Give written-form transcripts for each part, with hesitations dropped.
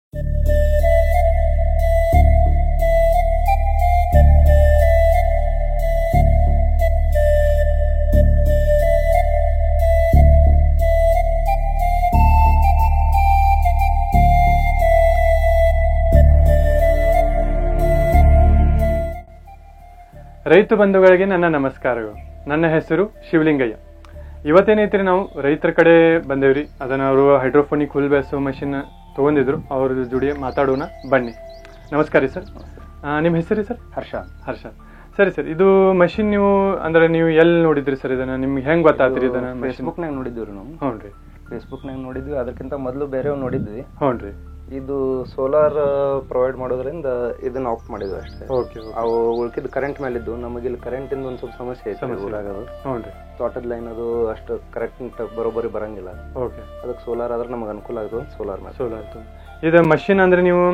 ರೈತ ಬಂಧುಗಳಿಗೆ ನನ್ನ ನಮಸ್ಕಾರಗಳು. ನನ್ನ ಹೆಸರು ಶಿವಲಿಂಗಯ್ಯ. ಇವತ್ತೇನೈತ್ರಿ ನಾವು ರೈತರ ಕಡೆ ಬಂದೇವ್ರಿ. ಅದನ್ನ ಅವರು ಹೈಡ್ರೋಫೋನಿಕ್ ಹುಲ್ ಬೇಸೋ ಮಷಿನ್ ತಗೊಂಡಿದ್ರು. ಅವ್ರ ಜೋಡಿ ಮಾತಾಡೋಣ ಬನ್ನಿ. ನಮಸ್ಕಾರ ರೀ ಸರ್. ನಿಮ್ಮ ಹೆಸರು ಸರ್? ಹರ್ಷ. ಸರಿ ಸರ್, ಇದು ಮಷಿನ್ ನೀವು ಅಂದ್ರೆ ನೀವು ಎಲ್ಲಿ ನೋಡಿದ್ರಿ ಸರ್ ಇದನ್ನ? ನಿಮ್ಗೆ ಹೆಂಗ್ ಗೊತ್ತಾತ್ರಿ ಇದನ್ನ? ಫೇಸ್ಬುಕ್ನಾಗ ನೋಡಿದ್ವಿ ನಾವು. ಹ್ಞೂ ರೀ, ಫೇಸ್ಬುಕ್ನಾಗ ನೋಡಿದ್ವಿ. ಅದಕ್ಕಿಂತ ಮೊದಲು ಬೇರೆ ನೋಡಿದ್ವಿ. ಹ್ಞೂ ರೀ. ಇದು ಸೋಲಾರ್ ಪ್ರೊವೈಡ್ ಮಾಡೋದ್ರಿಂದ ಇದನ್ನ ಆಫ್ ಮಾಡಿದ್ವಿ ಅಷ್ಟೇ. ಓಕೆ. ಅವು ಉಳ್ಕಿದ್ ಕರೆಂಟ್ ಮೇಲಿದ್ದು ನಮಗೆ ಇಲ್ಲಿ ಕರೆಂಟ್ ಇಂದ ಒಂದ್ ಸ್ವಲ್ಪ ಸಮಸ್ಯೆ ಐತೆ ಊರಾಗದು. ಹ್ಞೂ ರೀ. ತೋಟದ ಲೈನ್ ಅದು ಅಷ್ಟು ಕರೆಕ್ಟ್ ಬರೋಬ್ಬರಿ ಬರಂಗಿಲ್ಲ. ಓಕೆ. ಅದಕ್ಕೆ ಸೋಲಾರ್ ಆದ್ರೆ ನಮಗೆ ಅನುಕೂಲ ಆಗೋದು ಸೋಲಾರ್ ಮೇಲೆ. ಸೋಲಾರ್ ಇದು ಮಷಿನ್ ಅಂದ್ರೆ ನೀವು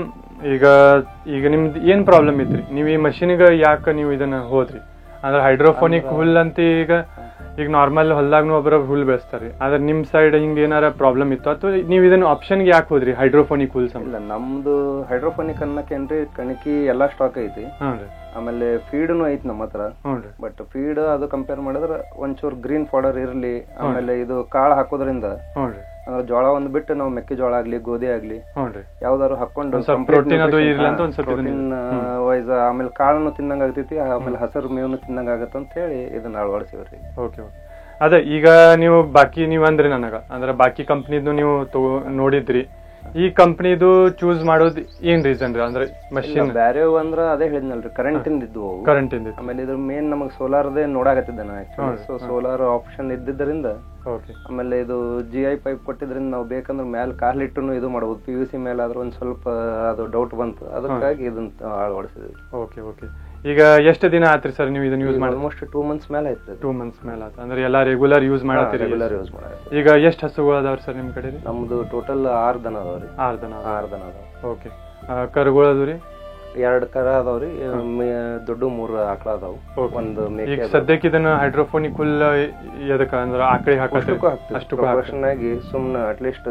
ಈಗ ನಿಮ್ದು ಏನ್ ಪ್ರಾಬ್ಲಮ್ ಇತ್ರಿ? ನೀವು ಈ ಮಷಿನ್ಗೆ ಯಾಕೆ ನೀವು ಇದನ್ನ ಹೋದ್ರಿ? ಅಂದ್ರೆ ಹೈಡ್ರೋಫೋನಿಕ್ ಹುಲ್ ಅಂತ ಈಗ ನಾರ್ಮಲ್ ಹೊಲ್ದಾಗ್ನು ಒಬ್ಬರ ಹುಲ್ ಬೆಳೆಸ್ತಾರ್ರಿ. ಆದ್ರೆ ನಿಮ್ ಸೈಡ್ ಹಿಂಗ ಏನಾರ ಪ್ರಾಬ್ಲಮ್ ಇತ್ತು ಅಥವಾ ನೀವು ಇದನ್ನ ಆಪ್ಷನ್ಗೆ ಯಾಕೆ ಹೋದ್ರಿ ಹೈಡ್ರೋಫೋನಿಕ್ ಹುಲ್ಸ್? ಇಲ್ಲ, ನಮ್ದು ಹೈಡ್ರೋಫೋನಿಕ್ ಅನ್ನಕೇನ್ರಿ ಕಣಕಿ ಎಲ್ಲಾ ಸ್ಟಾಕ್ ಐತಿ. ಆಮೇಲೆ ಫೀಡ್ನು ಐತಿ ನಮ್ಮ ಹತ್ರ. ಬಟ್ ಫೀಡ್ ಅದು ಕಂಪೇರ್ ಮಾಡಿದ್ರೆ ಒಂಚೂರು ಗ್ರೀನ್ ಫಾಡರ್ ಇರ್ಲಿ. ಆಮೇಲೆ ಇದು ಕಾಳು ಹಾಕೋದ್ರಿಂದ ಅಂದ್ರೆ ಜೋಳ ಒಂದ್ ಬಿಟ್ಟು ನಾವು ಮೆಕ್ಕೆಜೋಳ ಆಗ್ಲಿ ಗೋಧಿ ಆಗ್ಲಿ ಯಾವ್ದಾದ್ರು ಹಾಕೊಂಡು ವೈಸ್ ಆಮೇಲೆ ಕಾಳನ್ನು ತಿನ್ನಂಗ ಆಗ್ತೈತಿ. ಆಮೇಲೆ ಹಸಿರು ಮೇವನ್ನು ತಿನ್ನಂಗ ಆಗತ್ತ ಅಂತ ಹೇಳಿ ಇದನ್ನ ಅಳವಡಿಸಿವ್ರಿ. ಓಕೆ. ಅದೇ ಈಗ ನೀವು ಬಾಕಿ ನೀವು ಅಂದ್ರೆ ನನಗ ಅಂದ್ರೆ ಬಾಕಿ ಕಂಪ್ನಿದು ನೀವು ನೋಡಿದ್ರಿ. ಈ ಕಂಪ್ನಿದು ಚೂಸ್ ಮಾಡೋದು ಏನ್ ರೀಸನ್ ರೀ? ಅಂದ್ರೆ ಮಷಿನ್ ಬ್ಯಾರೆ ಅಂದ್ರ ಅದೇ ಹೇಳಿದ್ನಲ್ರಿ, ಕರೆಂಟ್ ಇಂದಿದ್ವು. ಆಮೇಲೆ ಇದ್ರ ಮೇನ್ ನಮಗ್ ಸೋಲಾರ್ದೇ ನೋಡಾಕತ್ತಿದ್ದೆ ನಾ ಆಕ್ಚುಲಿ. ಸೊ ಸೋಲಾರ್ ಆಪ್ಷನ್ ಇದ್ದಿದ್ದರಿಂದ ಆಮೇಲೆ ಇದು GI ಪೈಪ್ ಕೊಟ್ಟಿದ್ರಿಂದ ನಾವು ಬೇಕಂದ್ರೆ ಮ್ಯಾಲ ಕಾಲಿಟ್ಟು ಇದು ಮಾಡಬಹುದು. PVC ಮೇಲೆ ಆದ್ರೆ ಒಂದ್ ಸ್ವಲ್ಪ ಅದು ಡೌಟ್ ಬಂತು, ಅದಕ್ಕಾಗಿ ಇದನ್ನ ಅಳವಡಿಸಿದ್ವಿ. Okay okay. ಈಗ ಎಷ್ಟು ದಿನ ಆತ್ರಿ ಸರ್ ನೀವು ಇದನ್ನ ಯೂಸ್ ಮಾಡಿ? ಆಲ್ಮೋಸ್ಟ್ 2 months ಮೇಲೆ ಆಯ್ತು. 2 months ಮೇಲೆ ಆಯ್ತು. ಅಂದ್ರೆ ಎಲ್ಲಾ ರೆಗ್ಯುಲರ್ ಯೂಸ್ ಮಾಡತ್ತೀರಿ? ರೆಗ್ಯುಲರ್ ಯೂಸ್ ಮಾಡಿ. ಈಗ ಎಷ್ಟು ಹಸುಗಳು ಅದಾವ್ರಿ ಸರ್ ನಿಮ್ ಕಡೆ? ನಮ್ದು ಟೋಟಲ್ 6 ದನ ಅದಾವ್ರಿ. 6 ದನ ಅದಾವ. ಓಕೆ. ಕರುಗಳು ಅದಾವ್ರಿ? 2 ಕರ ಅದಾವ್ರಿ. ದೊಡ್ಡ 3 ಆಕಳ ಅದಾವು. ಒಂದು ಮೇಕೆ. ಈಗ ಸದ್ಯಕ್ಕೆ ಇದನ್ನ ಹೈಡ್ರೋಫೋನಿಕ್ ಹುಲ್ ಎದಕ್ಕ ಅಂದ್ರೆ ಆಕಳಿ ಹಾಕಿ ಅಷ್ಟು ಪ್ರೊಫೆಷನ್ ಆಗಿ ಸುಮ್ನೆ ಅಟ್ಲೀಸ್ಟ್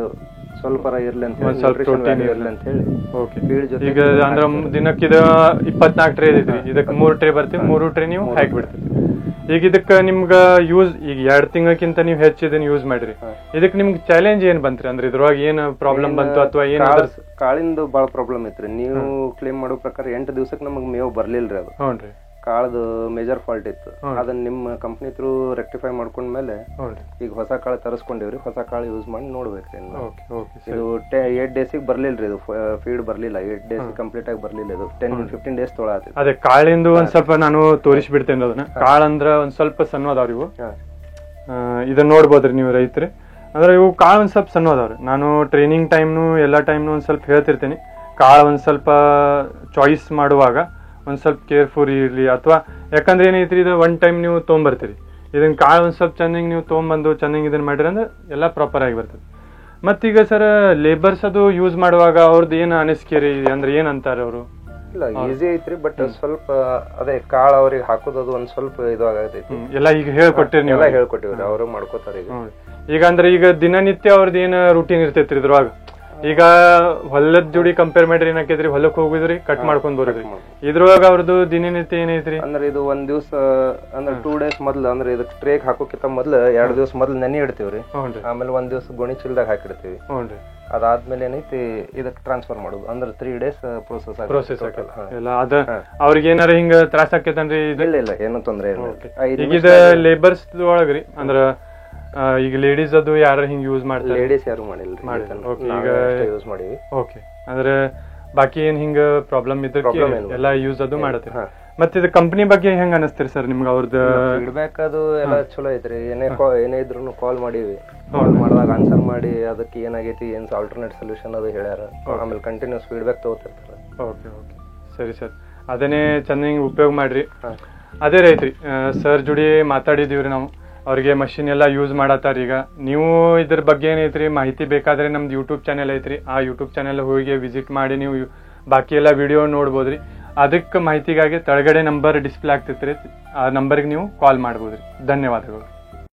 ಸ್ವಲ್ಪ ಇರ್ಲಿ ಅಂತ ಹೇಳಿ. ಓಕೆ. ಈಗ ಅಂದ್ರೆ ದಿನಕ್ಕೆ ಇದು 24 ಟ್ರೇ ಐತ್ರಿ. ಇದಕ್ಕೆ 3 ಟ್ರೇ ಬರ್ತೀವಿ. 3 ಟ್ರೇ ನೀವು ಹಾಕಿ ಬಿಡ್ತೀವಿ. ಈಗ ಇದಕ್ಕ ನಿಮ್ಗ ಯೂಸ್ ಈಗ 2 ತಿಂಗಳಕ್ಕಿಂತ ನೀವು ಹೆಚ್ಚು ಇದನ್ನ ಯೂಸ್ ಮಾಡ್ರಿ. ಇದಕ್ ನಿಮ್ಗೆ ಚಾಲೆಂಜ್ ಏನ್ ಬಂತ್ರಿ? ಅಂದ್ರೆ ಇದ್ರೊಳಗೆ ಏನ್ ಪ್ರಾಬ್ಲಮ್ ಬಂತು ಅಥವಾ ಏನ್? ಕಾಳಿಂದು ಬಾಳ ಪ್ರಾಬ್ಲಮ್ ಐತ್ರಿ. ನೀವು ಕ್ಲೇಮ್ ಮಾಡೋ ಪ್ರಕಾರ 8 ದಿವಸಕ್ಕೆ ನಮಗ್ ಮೇವು ಬರ್ಲಿಲ್ರಿ. ಅದು ಹ್ಞೂ. ಕಾಳದು ಮೇಜರ್ ಫಾಲ್ಟ್ ಇತ್ತು. ಅದನ್ನ ನಿಮ್ಮ ಕಂಪ್ನಿ ಥ್ರೂ ರೆಕ್ಟಿಫೈ ಮಾಡ್ಕೊಂಡ್ಮೇಲೆ ಈಗ ಹೊಸ ಕಾಳು ತರಿಸ್ಕೊಂಡಿವ್ರಿ. ಹೊಸ ಕಾಳು ಯೂಸ್ ಮಾಡಿ ನೋಡ್ಬೇಕ್ರಿ. ಇದು 8 ಡೇಸಿಗೆ ಬರ್ಲಿಲ್ರಿ. ಇದು ಫೀಡ್ ಬರ್ಲಿಲ್ಲ. 8 ಡೇಸ್ ಕಂಪ್ಲೀಟ್ ಆಗಿ ಬರ್ಲಿಲ್ಲ. ಇದು 10-15 ಡೇಸ್ ತೊಳ ಆಯ್ತು. ಅದೇ ಕಾಳಿಂದು ಒಂದ್ ಸ್ವಲ್ಪ ನಾನು ತೋರಿಸ್ಬಿಡ್ತೇನೆ ಅದನ್ನ. ಕಾಳಂದ್ರ ಒಂದ್ ಸ್ವಲ್ಪ ಸಣ್ಣ ಅದಾವ್ರಿ ಇವು. ಇದನ್ನ ನೋಡ್ಬೋದ್ರಿ ನೀವು ರೈತರು. ಅಂದ್ರೆ ಇವು ಕಾಳು ಒಂದ್ ಸ್ವಲ್ಪ ಸಣ್ಣ ಅದಾವ್ರಿ. ನಾನು ಟ್ರೈನಿಂಗ್ ಟೈಮ್ನು ಎಲ್ಲಾ ಟೈಮ್ನು ಒಂದ್ ಸ್ವಲ್ಪ ಹೇಳ್ತಿರ್ತೇನೆ. ಕಾಳು ಒಂದ್ ಸ್ವಲ್ಪ ಚಾಯ್ಸ್ ಮಾಡುವಾಗ ಒಂದ್ ಸ್ವಲ್ಪ ಕೇರ್ಫುಲ್ ಇರ್ಲಿ. ಅಥವಾ ಯಾಕಂದ್ರೆ ಏನೈತ್ರಿ, ಇದು 1 ಟೈಮ್ ನೀವು ತೊಗೊಂಬರ್ತೀರಿ. ಇದನ್ನ ಕಾಳು ಒಂದ್ ಸ್ವಲ್ಪ ಚೆನ್ನಾಗಿ ನೀವು ತೊಗೊಂಬಂದು ಚೆನ್ನಾಗಿ ಇದನ್ನ ಮಾಡಿರಿ ಅಂದ್ರೆ ಎಲ್ಲ ಪ್ರಾಪರ್ ಆಗಿ ಬರ್ತದೆ. ಮತ್ತೀಗ ಸರ್ ಲೇಬರ್ಸ್ ಅದು ಯೂಸ್ ಮಾಡುವಾಗ ಅವ್ರದ್ದು ಏನು ಅನಿಸಿಕೆ ರೀ? ಅಂದ್ರೆ ಏನ್ ಅಂತಾರೆ ಅವರು? ಇಲ್ಲ, ಈಸಿ ಐತ್ರಿ. ಬಟ್ ಸ್ವಲ್ಪ ಅದೇ ಕಾಳು ಅವ್ರಿಗೆ ಹಾಕೋದು ಒಂದ್ ಸ್ವಲ್ಪ ಇದು ಆಗತೈತಿ. ಎಲ್ಲ ಈಗ ಹೇಳ್ಕೊಟ್ಟಿರಿ ನೀವು? ಹೇಳ್ಕೊಟ್ಟಿವ್ರಿ, ಅವರು ಮಾಡ್ಕೋತಾರ. ಈಗ ಅಂದ್ರೆ ಈಗ ದಿನನಿತ್ಯ ಅವ್ರದ್ದು ಏನ್ ರೂಟೀನ್ ಇರ್ತೈತ್ರಿ ಇದ್ರೊಳಗ? ಈಗ ಹೊಲದ ಜೋಡಿ ಕಂಪೇರ್ ಮಾಡ್ರಿ ಏನಾಕೈತ್ರಿ, ಹೊಲಕ್ ಹೋಗಿದ್ರಿ ಕಟ್ ಮಾಡ್ಕೊಂಡ್ ಬರೋದ್ರಿ. ಇದ್ರೊಳಗ ಅವ್ರದ್ದು ದಿನನಿತ್ಯ ಏನೈತ್ರಿ? ಅಂದ್ರೆ ಇದು 1 ದಿವಸ ಅಂದ್ರೆ 2 ಡೇಸ್ ಮೊದ್ಲು ಅಂದ್ರೆ ಇದಕ್ಕೆ ಟ್ರೇಕ್ ಹಾಕೋಕ್ಕಿಂತ ಮೊದ್ಲು 2 ದಿವಸ ಮೊದ್ಲು ನೆನೆ ಇಡ್ತೀವ್ರಿ. ಆಮೇಲೆ 1 ದಿವಸ ಗೋಣಿ ಚೀಲದಾಗ ಹಾಕಿಡ್ತೀವಿ. ಅದಾದ್ಮೇಲೆ ಏನೈತಿ ಇದಕ್ಕೆ ಟ್ರಾನ್ಸ್ಫರ್ ಮಾಡೋದು. ಅಂದ್ರೆ 3 ಡೇಸ್ ಪ್ರೋಸೆಸ್ ಇಲ್ಲ. ಅದ ಅವ್ರಿಗೆ ಏನಾರ ಹಿಂಗ ತ್ರಾಸ ಆಕೇತನ್ರಿ? ಇಲ್ಲ, ಏನು ತೊಂದ್ರೆ ಇಲ್ಲ. ಈಗ ಲೇಬರ್ಸ್ ಒಳಗ್ರಿ ಅಂದ್ರ ಈಗ ಲೇಡೀಸ್ ಅದು ಯಾರು ಹಿಂಗ್ ಯೂಸ್ ಮಾಡ್ತಾರೆ? ಲೇಡೀಸ್ ಯಾರು ಮಾಡಿಲ್ಲ. ಈಗ ಯೂಸ್ ಮಾಡಿವಿ. ಓಕೆ. ಅಂದ್ರೆ ಬಾಕಿ ಏನ್ ಹಿಂಗ ಪ್ರಾಬ್ಲಮ್ ಇದ್ರೆ ಎಲ್ಲ ಯೂಸ್ ಅದು ಮಾಡತ್ರಿ. ಮತ್ತೆ ಇದು ಕಂಪನಿ ಬಗ್ಗೆ ಹೆಂಗ್ ಅನಿಸ್ತೀರಿ ಸರ್ ನಿಮ್ಗೆ? ಅವ್ರದ್ದು ಫೀಡ್ಬ್ಯಾಕ್ ಅದು ಎಲ್ಲ ಚಲೋ ಐತ್ರಿ. ಏನೇ ಇದ್ರು ಕಾಲ್ ಮಾಡಿವಿ. ಕಾಲ್ ಮಾಡಿದಾಗ ಆನ್ಸರ್ ಮಾಡಿ ಅದಕ್ಕೆ ಏನಾಗೈತಿ, ಏನ್ ಆಲ್ಟರ್ನೇಟ್ ಸೊಲ್ಯೂಷನ್ ಅದು ಹೇಳ್ಯಾರ. ಆಮೇಲೆ ಕಂಟಿನ್ಯೂಸ್ ಫೀಡ್ಬ್ಯಾಕ್ ತಗೋತಿರ್ತಾರೆ. ಓಕೆ ಓಕೆ, ಸರಿ ಸರ್. ಅದನ್ನೇ ಚೆನ್ನಾಗಿ ಉಪಯೋಗ ಮಾಡ್ರಿ. ಅದೇ ರೈತ್ರಿ ಸರ್ ಜೋಡಿ ಮಾತಾಡಿದೀವ್ರಿ ನಾವು. ಅವ್ರಿಗೆ ಮಷಿನ್ ಎಲ್ಲ ಯೂಸ್ ಮಾಡತ್ತಾರ. ಈಗ ನೀವು ಇದ್ರ ಬಗ್ಗೆ ಏನೈತ್ರಿ ಮಾಹಿತಿ ಬೇಕಾದ್ರೆ ನಮ್ದು ಯೂಟ್ಯೂಬ್ ಚಾನೆಲ್ ಐತ್ರಿ. ಆ ಯೂಟ್ಯೂಬ್ ಚಾನೆಲ್ ಹೋಗಿ ವಿಸಿಟ್ ಮಾಡಿ ನೀವು ಬಾಕಿ ಎಲ್ಲ ವಿಡಿಯೋ ನೋಡ್ಬೋದ್ರಿ. ಅದಕ್ಕೆ ಮಾಹಿತಿಗಾಗಿ ತೆಳಗಡೆ ನಂಬರ್ ಡಿಸ್ಪ್ಲೇ ಆಗ್ತೈತ್ರಿ. ಆ ನಂಬರ್ಗೆ ನೀವು ಕಾಲ್ ಮಾಡ್ಬೋದ್ರಿ. ಧನ್ಯವಾದಗಳು.